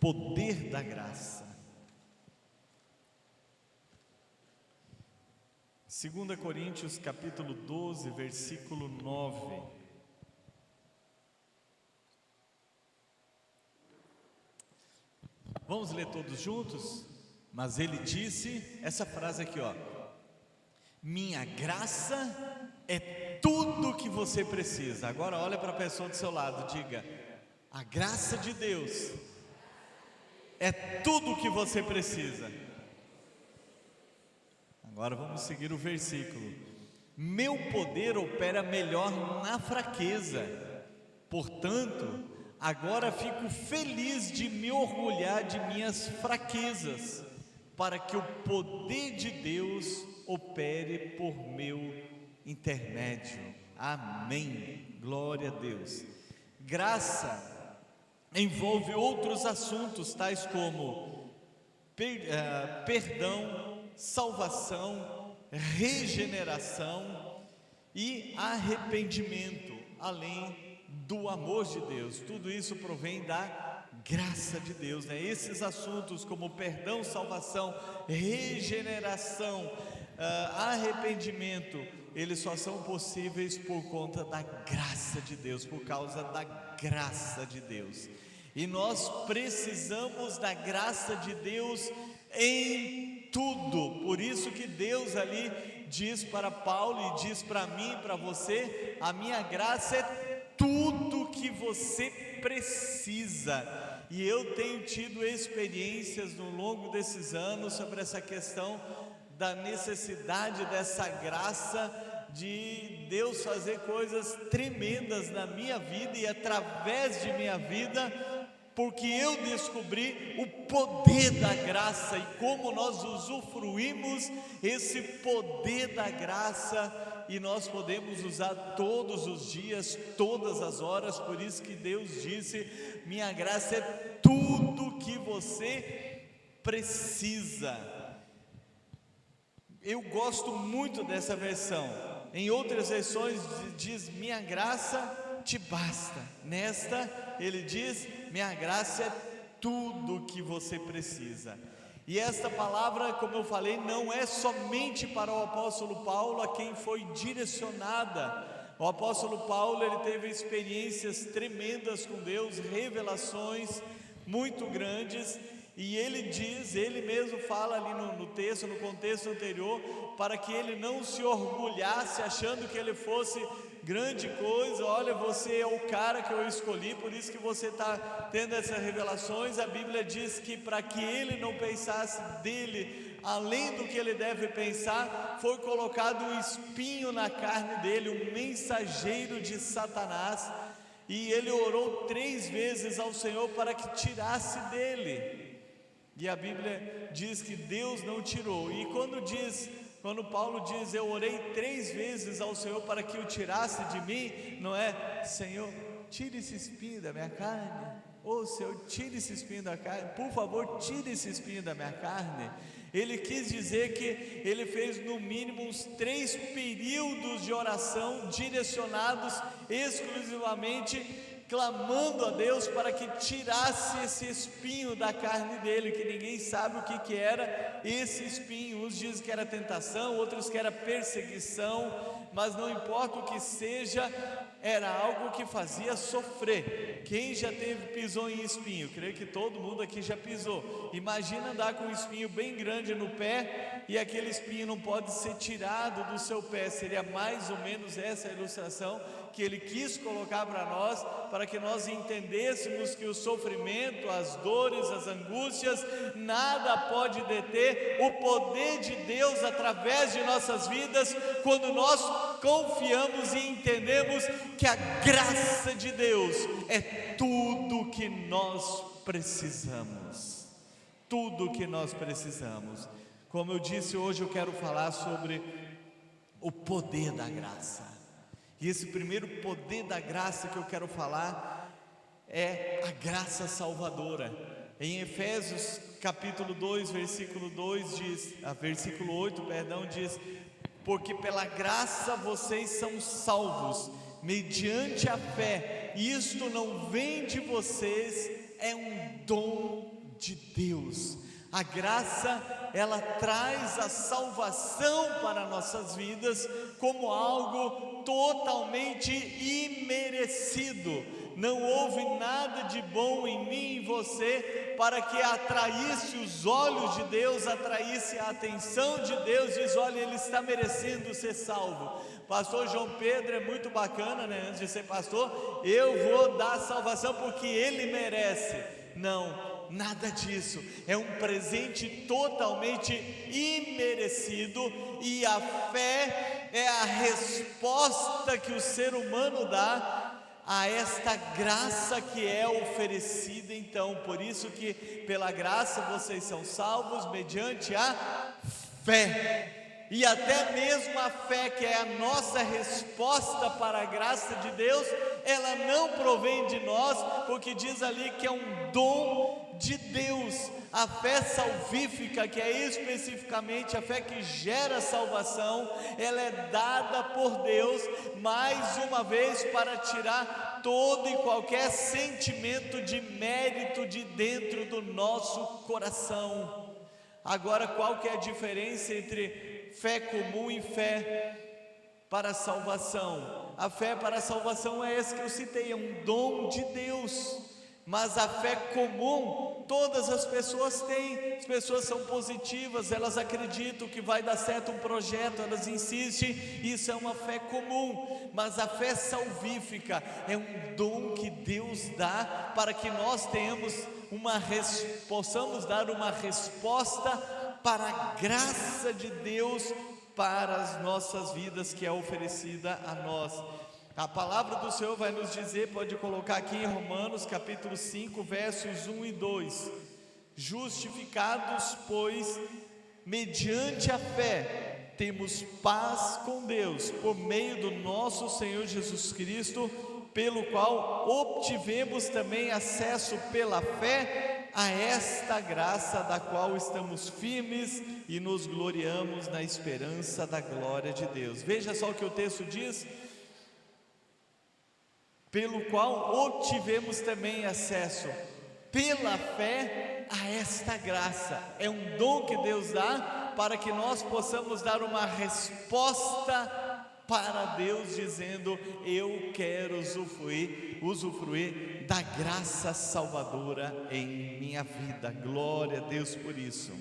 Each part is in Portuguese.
poder da graça. 2 Coríntios capítulo 12, versículo 9. Vamos ler todos juntos? Mas ele disse essa frase aqui, ó: minha graça é tudo que você precisa. Agora olha para a pessoa do seu lado, diga: a graça de Deus é tudo que você precisa. Agora vamos seguir o versículo. Meu poder opera melhor na fraqueza, portanto, agora fico feliz de me orgulhar de minhas fraquezas, para que o poder de Deus opere por meu intermédio. Amém. Glória a Deus. Graça envolve outros assuntos, tais como perdão, salvação, regeneração e arrependimento, além do amor de Deus. Tudo isso provém da graça de Deus, né? Esses assuntos como perdão, salvação, regeneração, arrependimento, eles só são possíveis por conta da graça de Deus, por causa da graça de Deus. E nós precisamos da graça de Deus em tudo. Por isso que Deus ali diz para Paulo e diz para mim e para você: a minha graça é tudo que você precisa. E eu tenho tido experiências no longo desses anos sobre essa questão da necessidade dessa graça, de Deus fazer coisas tremendas na minha vida e através de minha vida, porque eu descobri o poder da graça e como nós usufruímos esse poder da graça, e nós podemos usar todos os dias, todas as horas. Por isso que Deus disse: minha graça é tudo que você precisa. Eu gosto muito dessa versão. Em outras versões diz: minha graça te basta. Nesta ele diz: minha graça é tudo que você precisa. E esta palavra, como eu falei, não é somente para o apóstolo Paulo, a quem foi direcionada. O apóstolo Paulo, ele teve experiências tremendas com Deus, revelações muito grandes, e ele diz, ele mesmo fala ali no texto, no contexto anterior, para que ele não se orgulhasse achando que ele fosse grande coisa. Olha, você é o cara que eu escolhi, por isso que você está tendo essas revelações. A Bíblia diz que para que ele não pensasse dele além do que ele deve pensar, foi colocado um espinho na carne dele, um mensageiro de Satanás, e ele orou 3 vezes ao Senhor para que tirasse dele. E a Bíblia diz que Deus não tirou. E quando Paulo diz: eu orei 3 vezes ao Senhor para que o tirasse de mim, não é: Senhor, tire esse espinho da minha carne. Ô Senhor, tire esse espinho da carne, por favor, tire esse espinho da minha carne. Ele quis dizer que ele fez no mínimo uns 3 períodos de oração direcionados exclusivamente, clamando a Deus para que tirasse esse espinho da carne dele, que ninguém sabe o que era esse espinho. Uns dizem que era tentação, outros que era perseguição, mas não importa o que seja, era algo que fazia sofrer. Quem já pisou em espinho? Creio que todo mundo aqui já pisou. Imagina andar com um espinho bem grande no pé, e aquele espinho não pode ser tirado do seu pé. Seria mais ou menos essa a ilustração que ele quis colocar para nós, para que nós entendêssemos que o sofrimento, as dores, as angústias, nada pode deter o poder de Deus através de nossas vidas, quando nós confiamos e entendemos que a graça de Deus é tudo que nós precisamos. Tudo que nós precisamos. Como eu disse, hoje eu quero falar sobre o poder da graça. E esse primeiro poder da graça que eu quero falar é a graça salvadora. Em Efésios capítulo 2, versículo 8, diz: porque pela graça vocês são salvos, mediante a fé, e isto não vem de vocês, é um dom de Deus. A graça, ela traz a salvação para nossas vidas como algo totalmente imerecido. Não houve nada de bom em mim e em você para que atraísse os olhos de Deus, atraísse a atenção de Deus. Diz: olha, ele está merecendo ser salvo. Pastor João Pedro é muito bacana, né? Antes de ser pastor, eu vou dar salvação porque ele merece. Não, nada disso. É um presente totalmente imerecido, e a fé é a resposta que o ser humano dá a esta graça que é oferecida. Então, por isso que pela graça vocês são salvos mediante a fé. E até mesmo a fé, que é a nossa resposta para a graça de Deus, ela não provém de nós, porque diz ali que é um dom de Deus. A fé salvífica, que é especificamente a fé que gera salvação, ela é dada por Deus, mais uma vez, para tirar todo e qualquer sentimento de mérito de dentro do nosso coração. Agora, qual que é a diferença entre fé comum e fé para a salvação? A fé para a salvação é essa que eu citei, é um dom de Deus. Mas a fé comum, todas as pessoas têm. As pessoas são positivas, elas acreditam que vai dar certo um projeto, elas insistem, isso é uma fé comum. Mas a fé salvífica é um dom que Deus dá para que nós tenhamos possamos dar uma resposta para a graça de Deus para as nossas vidas, que é oferecida a nós. A palavra do Senhor vai nos dizer, pode colocar aqui em Romanos capítulo 5, versos 1 e 2: justificados, pois, mediante a fé, temos paz com Deus, por meio do nosso Senhor Jesus Cristo, pelo qual obtivemos também acesso pela fé a esta graça, da qual estamos firmes e nos gloriamos na esperança da glória de Deus. Veja só o que o texto diz: pelo qual obtivemos também acesso pela fé a esta graça. É um dom que Deus dá para que nós possamos dar uma resposta para Deus, dizendo: eu quero usufruir da graça salvadora em minha vida. Glória a Deus por isso.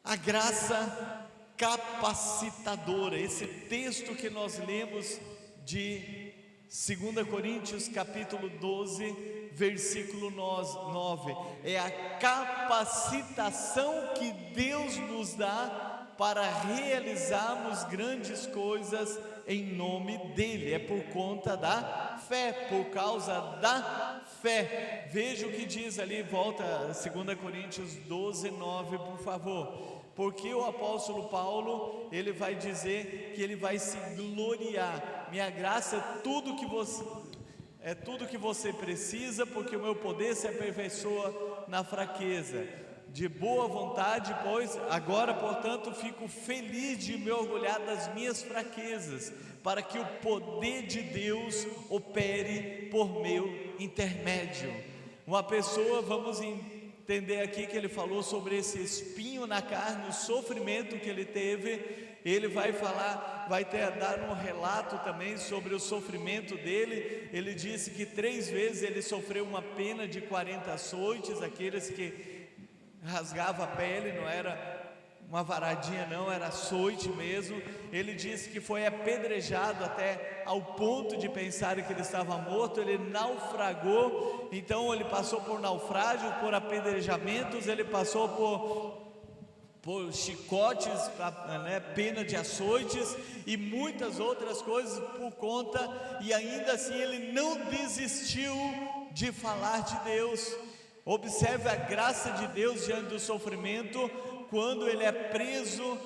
A graça capacitadora, esse texto que nós lemos de 2 Coríntios capítulo 12, versículo 9, é a capacitação que Deus nos dá para realizarmos grandes coisas em nome dEle. É por conta da fé, por causa da fé. Veja o que diz ali, volta a 2 Coríntios 12, 9, por favor. Porque o apóstolo Paulo, ele vai dizer que ele vai se gloriar. Minha graça é tudo que você precisa, porque o meu poder se aperfeiçoa na fraqueza. De boa vontade, pois agora, portanto, fico feliz de me orgulhar das minhas fraquezas, para que o poder de Deus opere por meu intermédio. Uma pessoa, vamos entender aqui que ele falou sobre esse espinho na carne, o sofrimento que ele teve. Ele vai dar um relato também sobre o sofrimento dele. Ele disse que 3 vezes ele sofreu uma pena de 40 açoites, aqueles que rasgava a pele, não era uma varadinha não, era açoite mesmo. Ele disse que foi apedrejado até ao ponto de pensar que ele estava morto. Ele naufragou, então ele passou por naufrágio, por apedrejamentos, ele passou por chicotes, pena de açoites e muitas outras coisas por conta, e ainda assim ele não desistiu de falar de Deus. Observe a graça de Deus diante do sofrimento. Quando ele é preso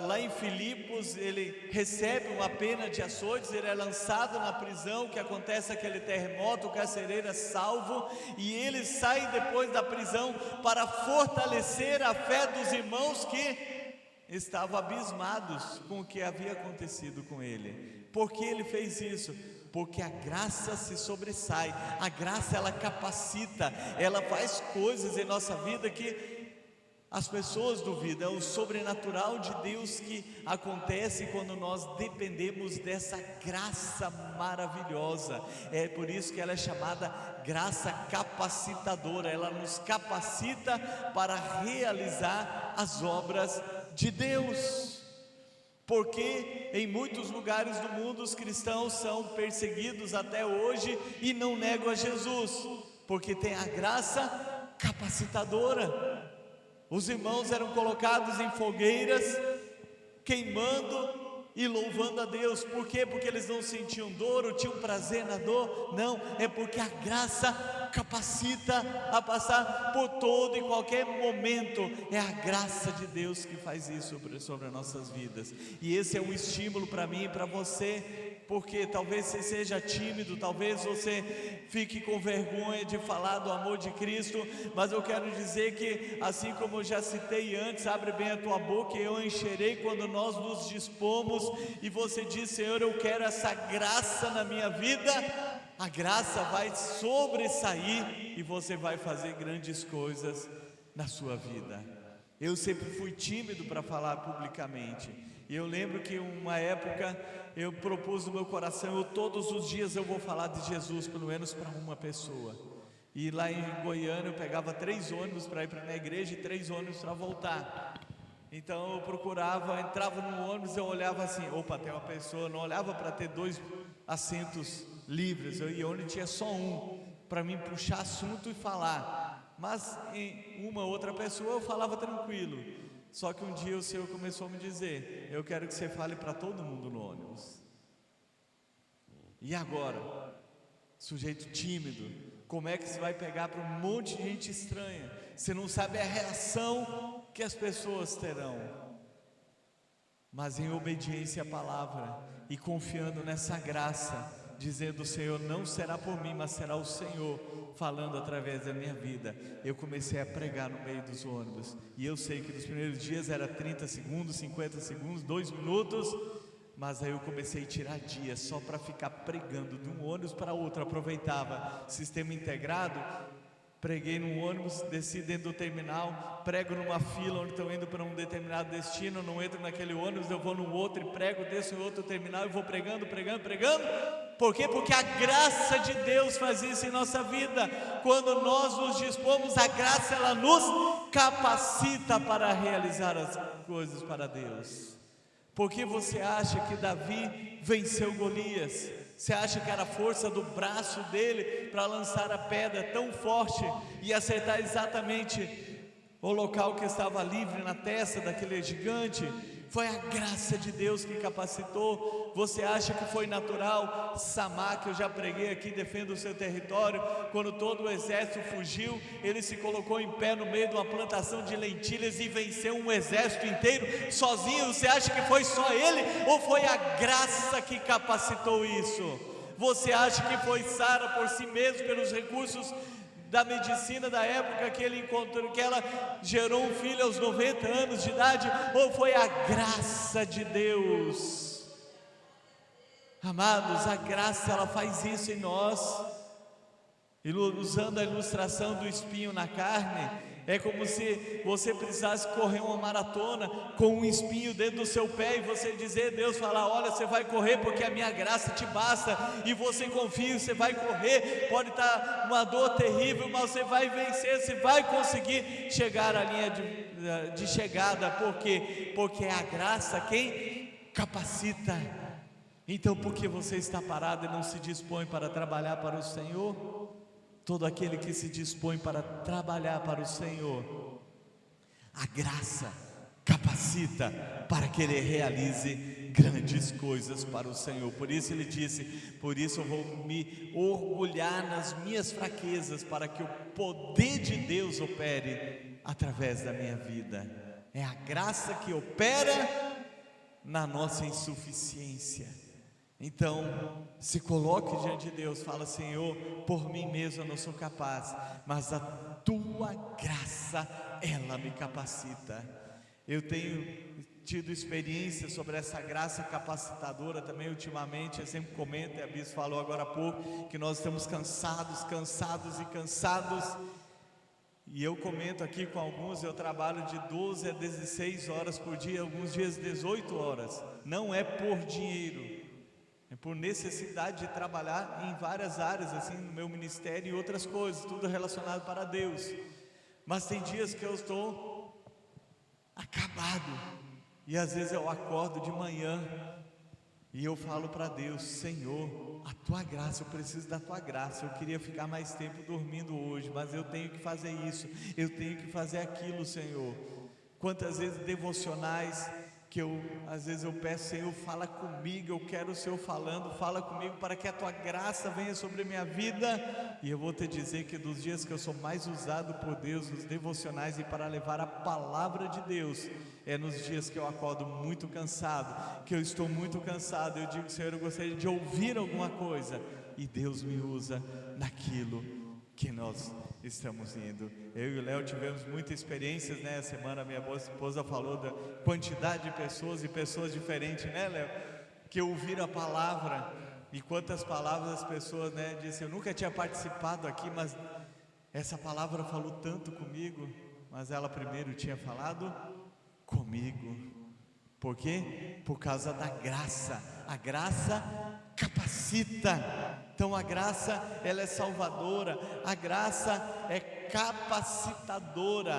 lá em Filipos, ele recebe uma pena de açoites, ele é lançado na prisão, que acontece aquele terremoto, o carcereiro é salvo, e ele sai depois da prisão para fortalecer a fé dos irmãos que estavam abismados com o que havia acontecido com ele. Por que ele fez isso? porque a graça se sobressai, a graça ela capacita, ela faz coisas em nossa vida que as pessoas duvidam. É o sobrenatural de Deus que acontece quando nós dependemos dessa graça maravilhosa. É por isso que ela é chamada graça capacitadora. Ela nos capacita para realizar as obras de Deus. Porque em muitos lugares do mundo os cristãos são perseguidos até hoje e não negam a Jesus, porque tem a graça capacitadora. Os irmãos eram colocados em fogueiras, queimando e louvando a Deus. Por quê? Porque eles não sentiam dor ou tinham prazer na dor? Não, é porque a graça capacita a passar por todo e qualquer momento. É a graça de Deus que faz isso sobre as nossas vidas. E esse é um estímulo para mim e para você, porque talvez você seja tímido, talvez você fique com vergonha de falar do amor de Cristo, mas eu quero dizer que, assim como eu já citei antes, abre bem a tua boca e eu encherei. Quando nós nos dispomos e você diz: Senhor, eu quero essa graça na minha vida, a graça vai sobressair e você vai fazer grandes coisas na sua vida. Eu sempre fui tímido para falar publicamente, e eu lembro que uma época eu propus no meu coração: todos os dias eu vou falar de Jesus, pelo menos para uma pessoa. E lá em Goiânia eu pegava 3 ônibus para ir para a minha igreja e 3 ônibus para voltar. Então eu procurava, entrava no ônibus, eu olhava assim: opa, tem uma pessoa. Não olhava para ter 2 assentos livres, eu ia onde tinha só um, para mim puxar assunto e falar. Mas em uma outra pessoa eu falava tranquilo. Só que um dia o Senhor começou a me dizer: eu quero que você fale para todo mundo no ônibus. E agora? Sujeito tímido, como é que você vai pegar para um monte de gente estranha? Você não sabe a reação que as pessoas terão. Mas em obediência à palavra e confiando nessa graça, dizendo: Senhor, não será por mim, mas será o Senhor falando através da minha vida. Eu comecei a pregar no meio dos ônibus, e eu sei que nos primeiros dias era 30 segundos, 50 segundos, 2 minutos, mas aí eu comecei a tirar dias só para ficar pregando de um ônibus para outro. Aproveitava sistema integrado, preguei num ônibus, desci dentro do terminal, prego numa fila onde estão indo para um determinado destino, não entro naquele ônibus, eu vou num outro e prego, desço em outro terminal e vou pregando. Por quê? Porque a graça de Deus faz isso em nossa vida. Quando nós nos dispomos, a graça ela nos capacita para realizar as coisas para Deus. Por que você acha que Davi venceu Golias? Você acha que era a força do braço dele para lançar a pedra tão forte e acertar exatamente o local que estava livre na testa daquele gigante? Foi a graça de Deus que capacitou. Você acha que foi natural? Samá, que eu já preguei aqui, defende o seu território. Quando todo o exército fugiu, ele se colocou em pé no meio de uma plantação de lentilhas e venceu um exército inteiro sozinho. Você acha que foi só ele ou foi a graça que capacitou isso? Você acha que foi Sara por si mesmo, pelos recursos da medicina da época que ele encontrou, que ela gerou um filho aos 90 anos de idade, ou foi a graça de Deus? Amados, a graça ela faz isso em nós. Usando a ilustração do espinho na carne, é como se você precisasse correr uma maratona com um espinho dentro do seu pé e você dizer, Deus falar: olha, você vai correr porque a minha graça te basta, e você confia, você vai correr, pode estar uma dor terrível, mas você vai vencer, você vai conseguir chegar à linha de chegada. Por quê? Porque é a graça quem capacita. Então, por que você está parado e não se dispõe para trabalhar para o Senhor? Todo aquele que se dispõe para trabalhar para o Senhor, a graça capacita para que ele realize grandes coisas para o Senhor. Por isso ele disse: por isso eu vou me orgulhar nas minhas fraquezas, para que o poder de Deus opere através da minha vida. É a graça que opera na nossa insuficiência. Então, se coloque diante de Deus, fala: Senhor, por mim mesmo eu não sou capaz, mas a tua graça, ela me capacita. Eu tenho tido experiência sobre essa graça capacitadora também ultimamente. Eu sempre comento, e a Bis falou agora há pouco, que nós estamos cansados. E eu comento aqui com alguns, eu trabalho de 12 a 16 horas por dia, alguns dias 18 horas. Não é por dinheiro, é por necessidade de trabalhar em várias áreas, assim, no meu ministério e outras coisas, tudo relacionado para Deus. Mas tem dias que eu estou acabado, e às vezes eu acordo de manhã e eu falo para Deus: Senhor, a Tua graça, eu preciso da Tua graça. Eu queria ficar mais tempo dormindo hoje, mas eu tenho que fazer isso, eu tenho que fazer aquilo, Senhor. Quantas vezes devocionais que às vezes eu peço: Senhor, fala comigo, eu quero o Senhor falando, fala comigo para que a Tua graça venha sobre a minha vida. E eu vou te dizer que dos dias que eu sou mais usado por Deus, nos devocionais e para levar a palavra de Deus, é nos dias que eu acordo muito cansado, que eu estou muito cansado. Eu digo: Senhor, eu gostaria de ouvir alguma coisa, e Deus me usa naquilo que nós estamos indo. Eu e o Léo tivemos muitas experiências, né? Essa semana minha esposa falou da quantidade de pessoas, e pessoas diferentes, né, Léo? Que ouviram a palavra, e quantas palavras as pessoas, né, disseram: eu nunca tinha participado aqui, mas essa palavra falou tanto comigo. Mas ela primeiro tinha falado comigo. Por quê? Por causa da graça. A graça capacita. Então a graça, ela é salvadora, a graça é capacitadora,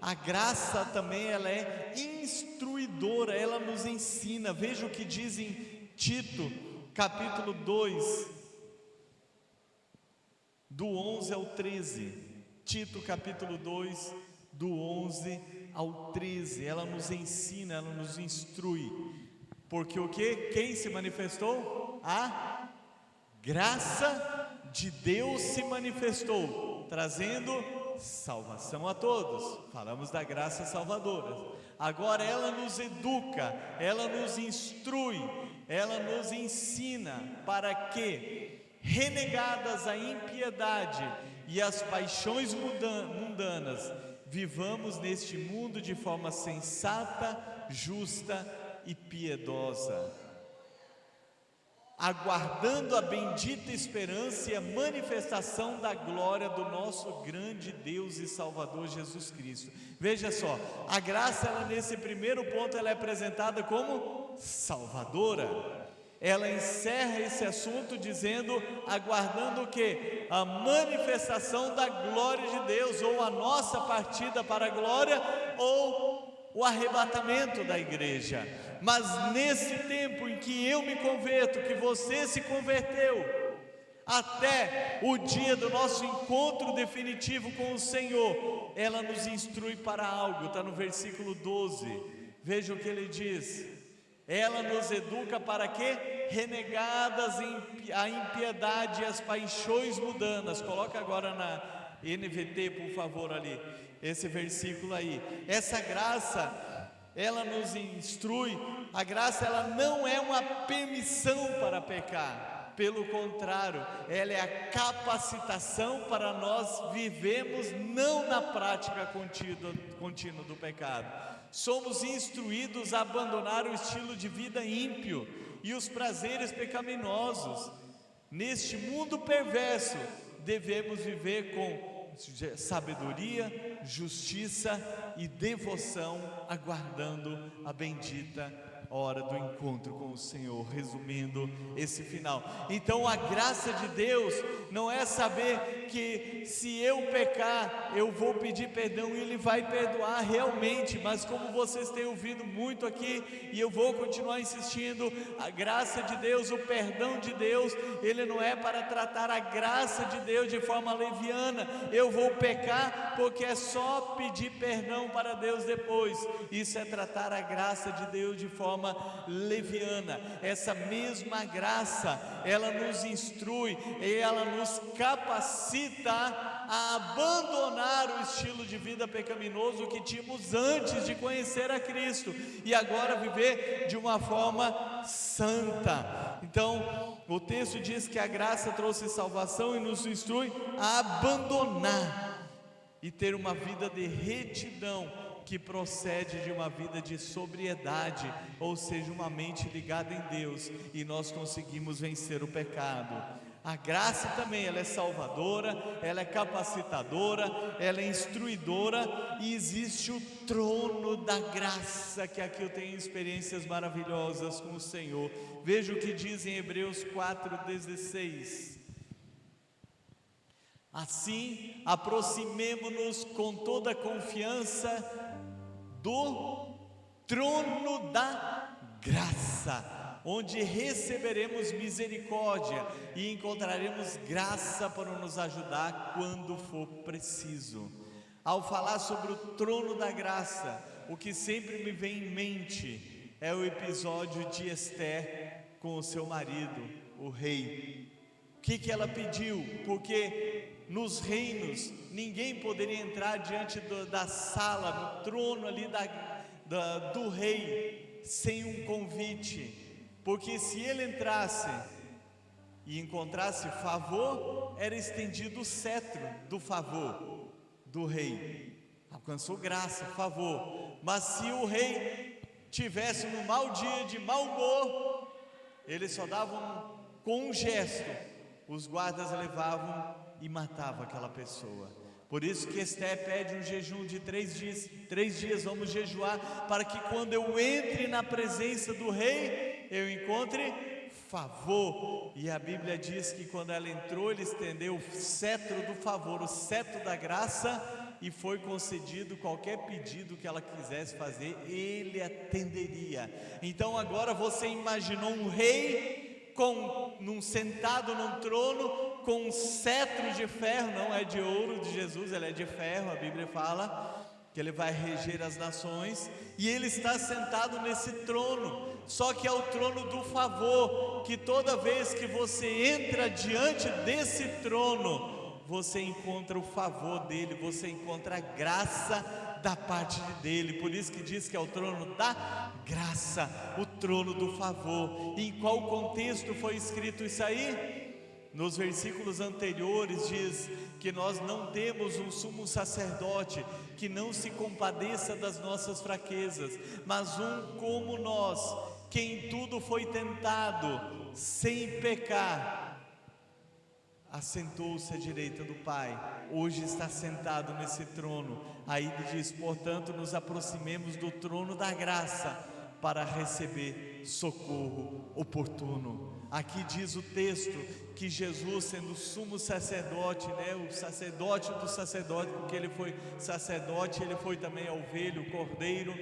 a graça também, ela é instruidora, ela nos ensina. Veja o que diz em Tito, capítulo 2, do 11 ao 13, Tito capítulo 2, do 11 ao 13, ela nos ensina, ela nos instrui, porque o que? Quem se manifestou? A graça de Deus se manifestou, trazendo salvação a todos. Falamos da graça salvadora. Agora ela nos educa, ela nos instrui, ela nos ensina para que, renegadas a impiedade e as paixões mundanas, vivamos neste mundo de forma sensata, justa e piedosa, aguardando a bendita esperança e a manifestação da glória do nosso grande Deus e Salvador Jesus Cristo. Veja só, a graça, ela, nesse primeiro ponto, ela é apresentada como salvadora. Ela encerra esse assunto dizendo, aguardando o quê? A manifestação da glória de Deus, ou a nossa partida para a glória, ou o arrebatamento da igreja. Mas nesse tempo em que eu me converto, que você se converteu, até o dia do nosso encontro definitivo com o Senhor, ela nos instrui para algo. Está no versículo 12, veja o que ele diz: ela nos educa para quê? Renegadas a impiedade e as paixões mundanas. Coloca agora na NVT, por favor, ali, esse versículo aí. Essa graça, ela nos instrui. A graça, ela não é uma permissão para pecar, pelo contrário, ela é a capacitação para nós vivemos não na prática contínua do pecado. Somos instruídos a abandonar o estilo de vida ímpio e os prazeres pecaminosos. Neste mundo perverso, devemos viver com sabedoria, justiça e devoção, aguardando a bendita hora do encontro com o Senhor. Resumindo esse final, então a graça de Deus não é saber que se eu pecar, eu vou pedir perdão e Ele vai perdoar realmente, mas como vocês têm ouvido muito aqui, e eu vou continuar insistindo, a graça de Deus, o perdão de Deus, Ele não é para tratar a graça de Deus de forma leviana. Eu vou pecar porque é só pedir perdão para Deus depois. Isso é tratar a graça de Deus de forma leviana. Essa mesma graça, ela nos instrui e ela nos capacita a abandonar o estilo de vida pecaminoso que tínhamos antes de conhecer a Cristo e agora viver de uma forma santa. Então, o texto diz que a graça trouxe salvação e nos instrui a abandonar e ter uma vida de retidão que procede de uma vida de sobriedade, ou seja, uma mente ligada em Deus, e nós conseguimos vencer o pecado. A graça também, ela é salvadora, ela é capacitadora, ela é instruidora, e existe o trono da graça, que aqui eu tenho experiências maravilhosas com o Senhor. Veja o que diz em Hebreus 4,16: assim, aproximemo-nos com toda a confiança do trono da graça, onde receberemos misericórdia e encontraremos graça para nos ajudar quando for preciso. Ao falar sobre o trono da graça, o que sempre me vem em mente é o episódio de Esther com o seu marido, o rei. O que ela pediu? Porque nos reinos ninguém poderia entrar diante da sala, no trono ali do rei, sem um convite, porque se ele entrasse e encontrasse favor, era estendido o cetro do favor do rei, alcançou graça, favor. Mas se o rei tivesse um mau dia, de mau humor, eles só davam com um gesto, os guardas levavam e matavam aquela pessoa. Por isso que Esther pede um jejum de 3 dias. 3 dias vamos jejuar, para que quando eu entre na presença do rei, eu encontre favor. E a Bíblia diz que quando ela entrou, ele estendeu o cetro do favor, o cetro da graça, e foi concedido qualquer pedido que ela quisesse fazer, ele atenderia. Então agora você imaginou um rei sentado num trono, com um cetro de ferro, não é de ouro de Jesus, ele é de ferro. A Bíblia fala que ele vai reger as nações, e ele está sentado nesse trono, só que é o trono do favor, que toda vez que você entra diante desse trono, você encontra o favor dele, você encontra a graça da parte dele. Por isso que diz que é o trono da graça, o trono do favor. E em qual contexto foi escrito isso aí? Nos versículos anteriores diz que nós não temos um sumo sacerdote que não se compadeça das nossas fraquezas, mas um como nós, que em tudo foi tentado, sem pecar, assentou-se à direita do Pai, hoje está sentado nesse trono. Aí diz: portanto, nos aproximemos do trono da graça, para receber socorro oportuno. Aqui diz o texto que Jesus, sendo sumo sacerdote, o sacerdote do sacerdote, porque ele foi sacerdote, ele foi também a ovelha, o cordeiro,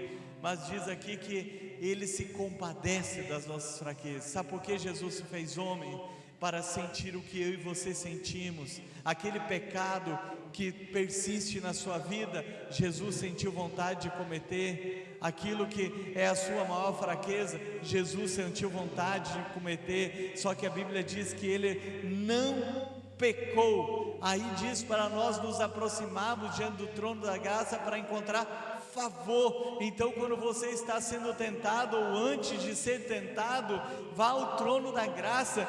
mas diz aqui que ele se compadece das nossas fraquezas. Sabe por que Jesus se fez homem? Para sentir o que eu e você sentimos, aquele pecado que persiste na sua vida, Jesus sentiu vontade de cometer. Aquilo que é a sua maior fraqueza, Jesus sentiu vontade de cometer, só que a Bíblia diz que ele não pecou. Aí diz para nós nos aproximarmos diante do trono da graça para encontrar favor. Então, quando você está sendo tentado, ou antes de ser tentado, vá ao trono da graça.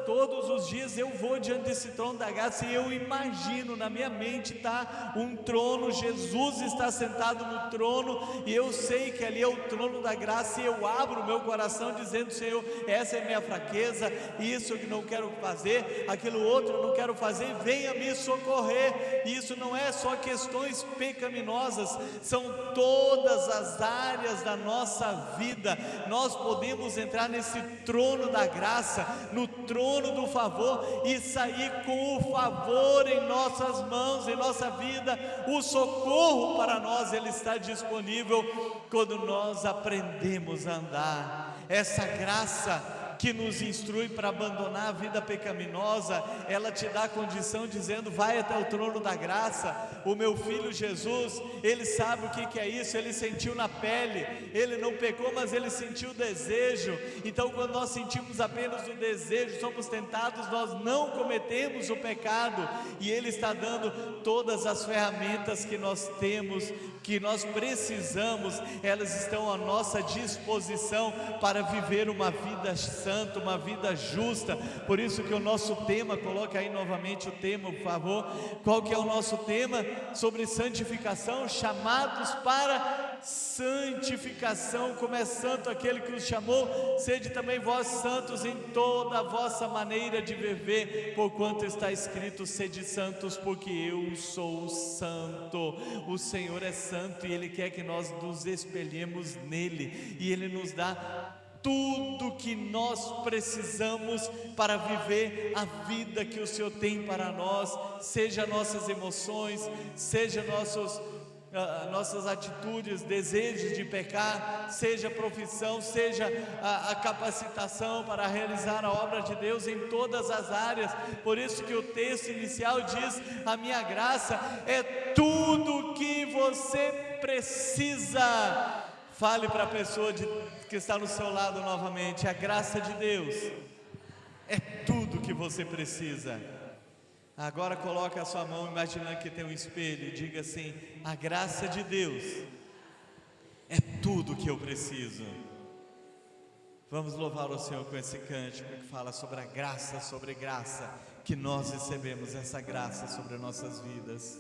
Todos os dias eu vou diante desse trono da graça, e eu imagino, na minha mente está um trono, Jesus está sentado no trono, e eu sei que ali é o trono da graça, e eu abro o meu coração dizendo: Senhor, essa é a minha fraqueza, isso que não quero fazer, aquilo outro eu não quero fazer, venha me socorrer. Isso não é só questões pecaminosas, são todas as áreas da nossa vida. Nós podemos entrar nesse trono da graça, no trono do favor, e sair com o favor em nossas mãos, em nossa vida. O socorro para nós, ele está disponível quando nós aprendemos a andar. Essa graça que nos instrui para abandonar a vida pecaminosa, ela te dá condição dizendo: vai até o trono da graça. O meu filho Jesus, ele sabe o que é isso, ele sentiu na pele, ele não pecou, mas ele sentiu o desejo. Então, quando nós sentimos apenas o desejo, somos tentados, nós não cometemos o pecado, e ele está dando todas as ferramentas que nós temos, que nós precisamos, elas estão à nossa disposição para viver uma vida santa, uma vida justa. Por isso que o nosso tema, coloca aí novamente o tema, por favor. Qual que é o nosso tema? Sobre santificação, chamados para santificação. Como é santo aquele que os chamou, sede também vós santos em toda a vossa maneira de viver, porquanto está escrito: sede santos, porque eu sou santo. O Senhor é santo e Ele quer que nós nos espelhemos nele, e Ele nos dá tudo que nós precisamos para viver a vida que o Senhor tem para nós, seja nossas emoções, seja nossas atitudes, desejos de pecar, seja a profissão, seja a capacitação para realizar a obra de Deus em todas as áreas. Por isso que o texto inicial diz: a minha graça é tudo que você precisa. Fale para a pessoa que está no seu lado novamente: a graça de Deus é tudo que você precisa. Agora coloque a sua mão, imaginando que tem um espelho, e diga assim: a graça de Deus é tudo que eu preciso. Vamos louvar o Senhor com esse cântico que fala sobre a graça, que nós recebemos essa graça sobre nossas vidas.